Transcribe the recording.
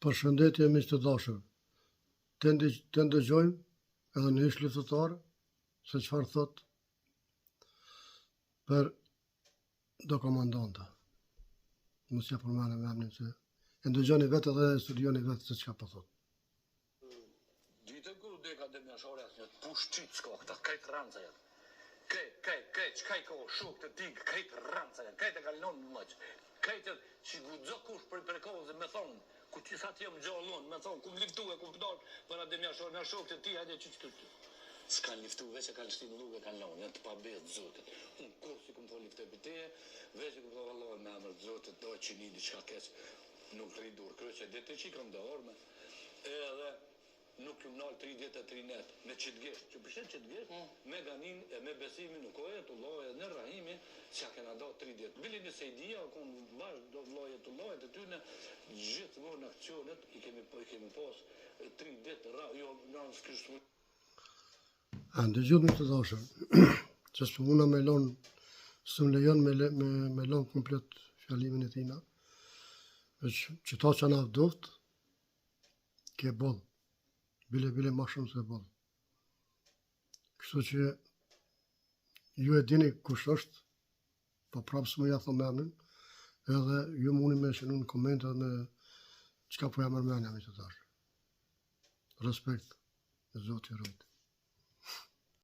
Përshëndetje miq të dashur. Të ndëgjojmë edhe në ish luftëtar se çfarë thot për do komandanta. Mos ja përmendem emrin se e ndëgjoni vetë edhe e studioni vetë se çka po thot. Ditë kur deka dhe mjashore asë një pushqit s'ka këta kajtë ranca janë. Qka i ka shok të tigë, kajtë ranca janë, kajtë e kalinon në mëqë. Kajtë që gudzo kush për kohën me thonë, ku që sa t'jem gjallon, me thonë, ku liftu e ku përdojnë, për atë dhe mjashore, në shok të ti, hajde që të të. S'kan liftu, veç e kanë shti në rrugë e kanë lonë, janë të pabezë zotit. Unë kur si këmë thonë lifte për teje, veç e këmë thonë vallohen me amër zotit, do që një diçka keq, nuk rridur kryqe, dhe të që i kam dhe orme, edhe nuk ju nalë 33 net, me qitgesht, që përshet qitgesht, me ganin e me besimin në koje, të loje në rahimi, që a kena do 30. Bili në sejdia, kun bashkë do loje të loje të tyne, gjithë më në akcionet, i kemi pos 30 ra, jo në s'kishtu. Ndëgjut me të dashur, që s'puna me lonë, së më lejon me lonë komplet fjalimin e tina, që ta që na vdoft, ke bodhë. Bile ma shumë se bodhë. Kështu që ju e dini kush është, po prapë së më ja thom emrin, edhe ju muni me shenu në komente dhe me qka po ja mërmenja me të dashur. Respekt, e Zoti rujt.